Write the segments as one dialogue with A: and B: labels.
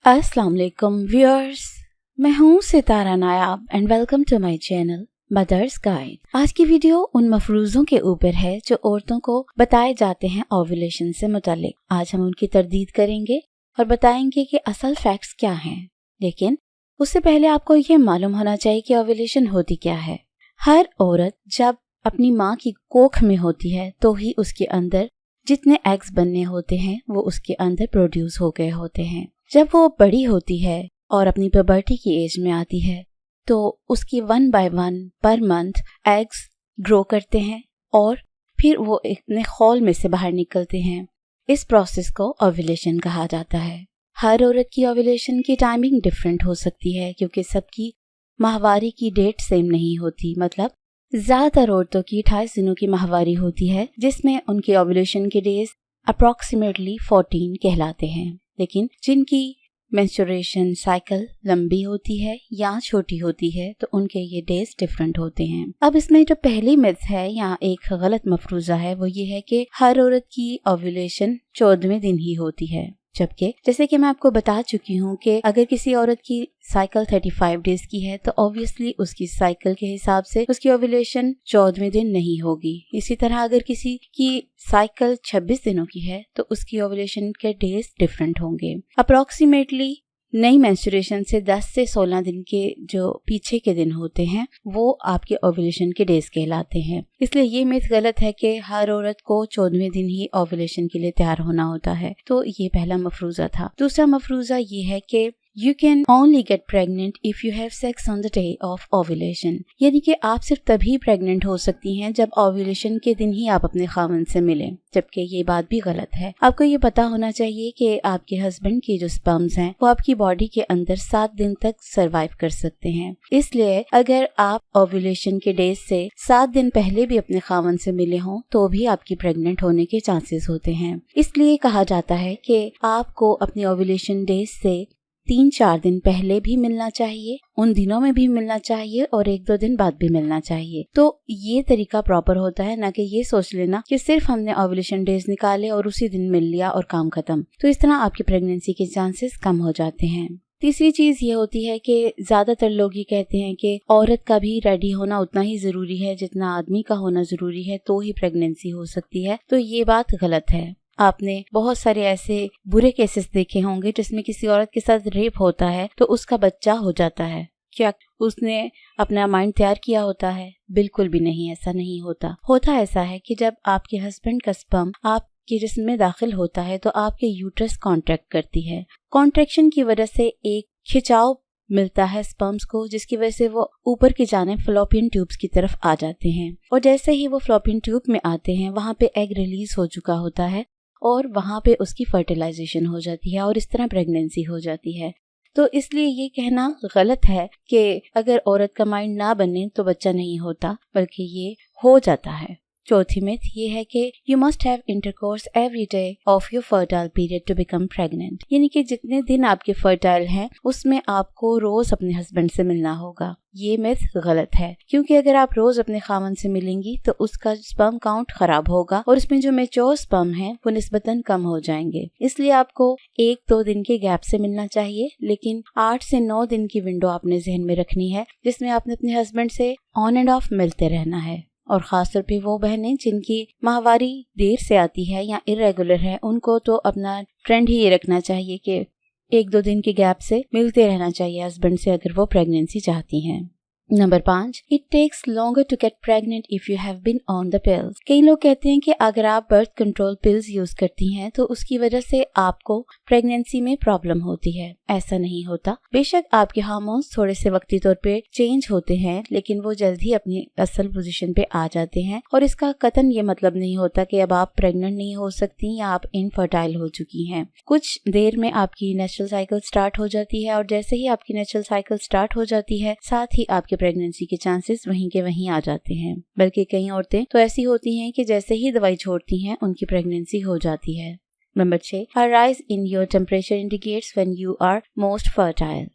A: अस्सलाम वालेकुम व्यूअर्स, मैं हूँ Sitara Nayab and welcome to my channel mother's guide. आज की वीडियो उन मफरूज़ों के ऊपर है जो औरतों को बताए जाते हैं ओव्यूलेशन से मुतालिक। आज हम उनकी तरदीद करेंगे और बताएंगे कि असल फैक्ट्स क्या हैं। लेकिन उससे पहले आपको ये मालूम होना चाहिए कि ओव्यूलेशन होती क्या है। हर औरत जब अपनी माँ की कोख में होती है तो ही उसके अंदर जितने एग्स बनने होते हैं वो उसके अंदर प्रोड्यूस हो गए होते हैं। जब वो बड़ी होती है और अपनी प्यूबर्टी की एज में आती है तो उसकी 1 bye 1 per month eggs grow करते हैं और फिर वो अपने खौल में से बाहर निकलते हैं। इस प्रोसेस को ओव्यूलेशन कहा जाता है। हर औरत की ओव्यूलेशन की टाइमिंग डिफरेंट हो सकती है क्योंकि सबकी माहवारी की डेट सेम नहीं होती। मतलब ज्यादातर औरतों की 28 दिनों की माहवारी होती है जिसमें उनके ओव्यूलेशन के डेज अप्रॉक्सीमेटली 14 कहलाते हैं। लेकिन जिनकी मेंस्ट्रुएशन साइकिल लंबी होती है या छोटी होती है तो उनके ये डेज डिफरेंट होते हैं। अब इसमें जो पहली मिथ है या एक गलत मफरूजा है वो ये है कि हर औरत की ओव्यूलेशन 14वें दिन ही होती है, जबकि जैसे कि मैं आपको बता चुकी हूँ कि अगर किसी औरत की साइकिल 35 डेज की है तो ऑब्वियसली उसकी साइकिल के हिसाब से उसकी ओव्यूलेशन 14वें दिन नहीं होगी। इसी तरह अगर किसी की साइकिल 26 दिनों की है तो उसकी ओव्यूलेशन के डेज डिफरेंट होंगे। अप्रोक्सीमेटली नई मेंस्ट्रुएशन से 10 से 16 दिन के जो पीछे के दिन होते हैं वो आपके ओव्यूलेशन के डेज कहलाते हैं। इसलिए ये मिथ गलत है कि हर औरत को 14वें दिन ही ओव्यूलेशन के लिए तैयार होना होता है। तो ये पहला मफरूजा था। दूसरा मफरूजा ये है कि You can only get pregnant if you have sex on the day of ovulation। यानी कि आप सिर्फ तभी प्रेग्नेंट हो सकती हैं जब ओव्यूलेशन के दिन ही आप अपने खामन से मिलें, जबकि ये बात भी गलत है। आपको ये पता होना चाहिए कि आपके हस्बैंड की जो स्पर्म्स हैं वो आपकी बॉडी के अंदर 7 दिन तक सरवाइव कर सकते हैं। इसलिए अगर आप ओव्यूलेशन के डेज से 7 दिन पहले भी अपने खामन से मिले हों तो भी आपकी प्रेग्नेंट होने के चांसेस होते हैं। इसलिए कहा जाता है कि आपको अपनी ओव्यूलेशन डेज से 3-4 दिन पहले भी मिलना चाहिए, उन दिनों में भी मिलना चाहिए और 1-2 दिन बाद भी मिलना चाहिए। तो ये तरीका प्रॉपर होता है, ना कि ये सोच लेना कि सिर्फ हमने ओव्यूलेशन डेज निकाले और उसी दिन मिल लिया और काम खत्म। तो इस तरह आपकी प्रेगनेंसी के चांसेस कम हो जाते हैं। तीसरी चीज ये होती है कि ज्यादातर लोग ये कहते हैं कि औरत का भी रेडी होना उतना ही जरूरी है जितना आदमी का होना जरूरी है तो ही प्रेगनेंसी हो सकती है। तो ये बात गलत है। आपने बहुत सारे ऐसे बुरे केसेस देखे होंगे जिसमें किसी औरत के साथ रेप होता है तो उसका बच्चा हो जाता है। क्या उसने अपना माइंड तैयार किया होता है? बिल्कुल भी नहीं, ऐसा नहीं होता। होता ऐसा है कि जब आपके हस्बैंड का स्पर्म आपके जिस्म में दाखिल होता है तो आपके यूट्रस कॉन्ट्रैक्ट करती है। कॉन्ट्रैक्शन की वजह से एक खिंचाव मिलता है स्पर्म्स को, जिसकी वजह से वो ऊपर की जाने फ्लोपियन ट्यूब्स की तरफ आ जाते हैं और जैसे ही वो फ्लोपियन ट्यूब में आते हैं वहाँ पे एग रिलीज हो चुका होता है और वहाँ पे उसकी फर्टिलाइजेशन हो जाती है और इस तरह प्रेगनेंसी हो जाती है। तो इसलिए ये कहना गलत है कि अगर औरत का माइंड ना बने तो बच्चा नहीं होता, बल्कि ये हो जाता है। चौथी मिथ ये है कि you must have intercourse every day of your fertile period to become pregnant. यानी कि जितने दिन आपके फर्टाइल हैं उसमें आपको रोज अपने हस्बैंड से मिलना होगा। ये मिथ गलत है क्योंकि अगर आप रोज अपने खामन से मिलेंगी तो उसका स्पर्म काउंट खराब होगा और उसमें जो मैच्योर स्पर्म है वो निस्बतन कम हो जाएंगे। इसलिए आपको 1-2 दिन के गैप से मिलना चाहिए, लेकिन 8 से 9 दिन की विंडो आपने जहन में रखनी है जिसमें आपने अपने हस्बैंड से ऑन एंड ऑफ मिलते रहना है। और खासतौर पे वो बहनें जिनकी माहवारी देर से आती है या इरेगुलर है उनको तो अपना ट्रेंड ही ये रखना चाहिए कि 1-2 दिन के गैप से मिलते रहना चाहिए हस्बैंड से अगर वो प्रेगनेंसी चाहती हैं। Number 5, it takes longer to get pregnant if you have been on the pills. कई लोग कहते हैं कि अगर आप बर्थ कंट्रोल पिल्स यूज करती हैं तो उसकी वजह से आपको प्रेगनेंसी में प्रॉब्लम होती है। ऐसा नहीं होता। बेशक आपके हार्मोन्स थोड़े से वक्ती तौर पे चेंज होते हैं लेकिन वो जल्द ही अपनी असल पोजीशन पे आ जाते हैं और इसका कतन ये मतलब नहीं होता कि अब आप प्रेग्नेंट नहीं हो सकती या आप इनफर्टाइल हो चुकी हैं। कुछ देर में आपकी नेचुरल साइकिल स्टार्ट हो जाती है और जैसे ही आपकी नेचुरल साइकिल स्टार्ट हो जाती है साथ ही आपके प्रेगनेंसी के चांसेस वहीं के वहीं आ जाते हैं। बल्कि कई औरतें तो ऐसी होती हैं कि जैसे ही दवाई छोड़ती हैं उनकी प्रेगनेंसी हो जाती है। Number 6, a rise in your temperature indicates when you are most fertile।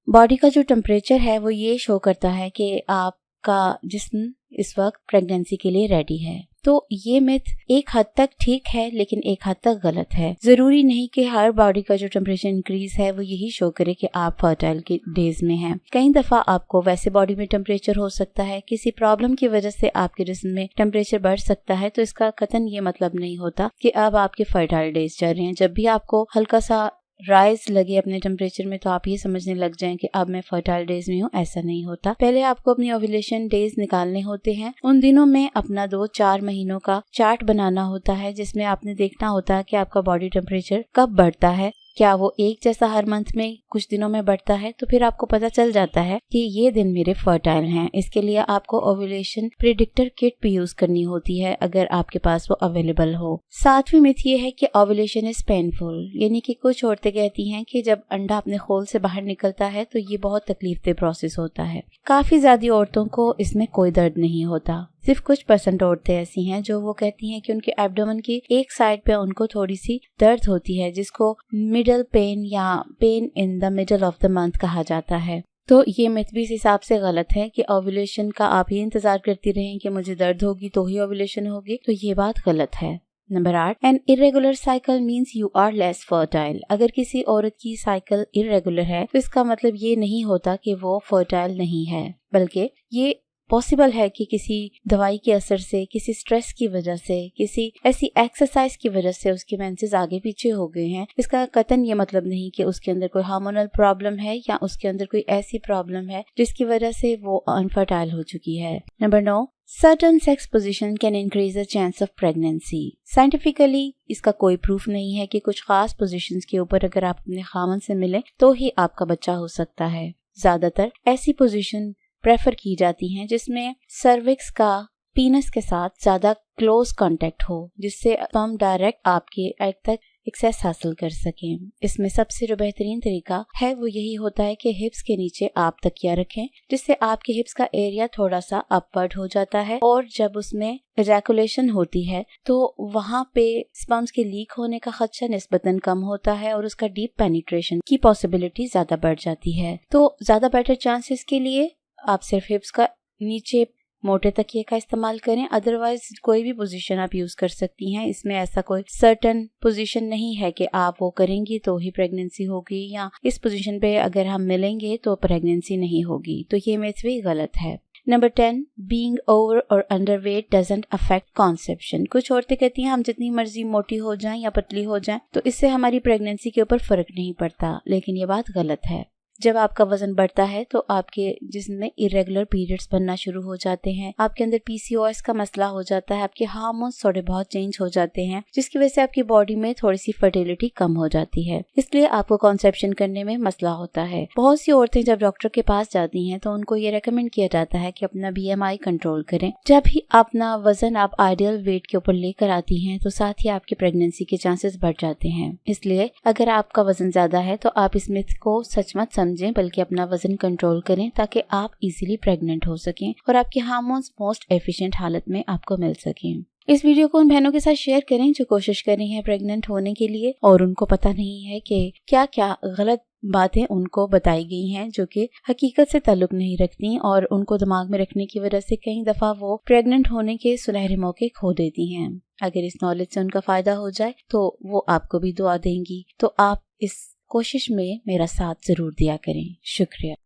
A: Body का जो टेम्परेचर है वो ये शो करता है कि आप आपका जिस्म इस वक्त प्रेगनेंसी के लिए रेडी है। तो ये मिथ एक हद तक ठीक है लेकिन एक हद तक गलत है। जरूरी नहीं कि हर बॉडी का जो टेम्परेचर इंक्रीज है वो यही शो करे कि आप फर्टाइल के डेज में हैं। कई दफा आपको वैसे बॉडी में टेम्परेचर हो सकता है, किसी प्रॉब्लम की वजह से आपके जिस्म में टेम्परेचर बढ़ सकता है, तो इसका कतन ये मतलब नहीं होता कि अब आपके फर्टाइल डेज चल रहे हैं। जब भी आपको हल्का सा राइज लगे अपने टेम्परेचर में तो आप ये समझने लग जाएं कि अब मैं फर्टाइल डेज में हूँ। ऐसा नहीं होता। पहले आपको अपनी ओव्यूलेशन डेज निकालने होते हैं। उन दिनों में अपना 2-4 महीनों का चार्ट बनाना होता है, जिसमें आपने देखना होता है कि आपका बॉडी टेम्परेचर कब बढ़ता है। क्या वो एक जैसा हर मंथ में कुछ दिनों में बढ़ता है, तो फिर आपको पता चल जाता है कि ये दिन मेरे फर्टाइल हैं। इसके लिए आपको ओव्यूलेशन प्रिडिक्टर किट भी यूज करनी होती है अगर आपके पास वो अवेलेबल हो। 7वीं मिथ ये है कि ओव्यूलेशन इज पेनफुल, यानी कि कुछ औरतें कहती हैं कि जब अंडा अपने खोल से बाहर निकलता है तो ये बहुत तकलीफदेह प्रोसेस होता है। काफी ज्यादा औरतों को इसमें कोई दर्द नहीं होता। सिर्फ कुछ % औरतें ऐसी हैं जो वो कहती हैं कि उनके एब्डोमेन की एक साइड पे उनको थोड़ी सी दर्द होती है, जिसको मिडल पेन या pain in the middle of the month कहा जाता है। तो ये मिथ भी इस हिसाब से गलत है कि ओव्यूलेशन का आप ही इंतजार करती रहें कि मुझे दर्द होगी तो ही ओव्यूलेशन होगी, तो ये बात गलत है। Number 8, an irregular cycle means you are less fertile. अगर किसी औरत की साइकिल इरेगुलर है तो इसका मतलब ये नहीं होता कि वो फर्टाइल नहीं है, बल्कि ये पॉसिबल है कि किसी दवाई के असर से, किसी स्ट्रेस की वजह से, किसी ऐसी एक्सरसाइज की वजह से उसके मेंसेस आगे पीछे हो गए हैं। इसका कतन ये मतलब नहीं कि उसके अंदर कोई हार्मोनल प्रॉब्लम है या उसके अंदर कोई ऐसी प्रॉब्लम है जिसकी वजह से वो अनफर्टाइल हो चुकी है। Number 9, certain sex position can increase the chance of pregnancy. Scientifically इसका कोई प्रूफ नहीं है कि कुछ खास पोजीशंस के ऊपर अगर आप अपने खामन से मिले तो ही आपका बच्चा हो सकता है। ज्यादातर ऐसी पोजीशन प्रेफर की जाती हैं जिसमें सर्विक्स का पीनस के साथ ज्यादा क्लोज कांटेक्ट हो, जिससे स्पर्म डायरेक्ट आपके एग तक एक्सेस हासिल कर सकें। इसमें सबसे जो बेहतरीन तरीका है वो यही होता है कि हिप्स के नीचे आप तकिया रखें, जिससे आपके हिप्स का एरिया थोड़ा सा अपवर्ड हो जाता है और जब उसमें इजैकुलेशन होती है तो वहाँ पे स्पर्म्स के लीक होने का खदशा निस्बतन कम होता है और उसका डीप पेनिट्रेशन की पॉसिबिलिटी ज्यादा बढ़ जाती है। तो ज्यादा बेटर चांसेस के लिए आप सिर्फ हिप्स का नीचे मोटे तकिए का इस्तेमाल करें, अदरवाइज कोई भी पोजीशन आप यूज कर सकती हैं। इसमें ऐसा कोई सर्टेन पोजीशन नहीं है कि आप वो करेंगी तो ही प्रेगनेंसी होगी या इस पोजीशन पे अगर हम मिलेंगे तो प्रेगनेंसी नहीं होगी। तो ये मिथ भी गलत है। नंबर 10, बीइंग ओवर और under weight doesn't affect conception. कुछ औरतें कहती हैं हम जितनी मर्जी मोटी हो जाएं या पतली हो जाएं तो इससे हमारी प्रेगनेंसी के ऊपर फर्क नहीं पड़ता, लेकिन ये बात गलत है। जब आपका वजन बढ़ता है तो आपके जिस्म में इरेगुलर पीरियड्स बनना शुरू हो जाते हैं, आपके अंदर PCOS का मसला हो जाता है, आपके हार्मोन्स थोड़े बहुत चेंज हो जाते हैं, जिसकी वजह से आपकी बॉडी में थोड़ी सी फर्टिलिटी कम हो जाती है, इसलिए आपको कॉन्सेप्शन करने में मसला होता है। बहुत सी औरतें जब डॉक्टर के पास जाती हैं तो उनको ये रेकमेंड किया जाता है कि अपना BMI कंट्रोल करें। जब ही अपना वजन आप आइडियल वेट के ऊपर लेकर आती हैं तो साथ ही आपकी प्रेगनेंसी के चांसेस बढ़ जाते हैं। इसलिए अगर आपका वजन ज्यादा है तो आप इस मिथ को सच मत समझें, बल्कि अपना वजन कंट्रोल करें ताकि आप इजीली प्रेग्नेंट हो सकें और आपके हार्मोन्स मोस्ट एफिशिएंट हालत में आपको मिल सकें। इस वीडियो को उन बहनों के साथ शेयर करें जो कोशिश कर रही हैं प्रेग्नेंट होने के लिए और उनको पता नहीं है कि क्या क्या गलत बातें उनको बताई गई हैं जो कि हकीकत से ताल्लुक नहीं रखती और उनको दिमाग में रखने की वजह से कई दफा वो प्रेग्नेंट होने के सुनहरे मौके खो देती हैं। अगर इस नॉलेज से उनका फायदा हो जाए तो वो आपको भी दुआ देंगी, तो आप इस कोशिश में मेरा साथ जरूर दिया करें। शुक्रिया।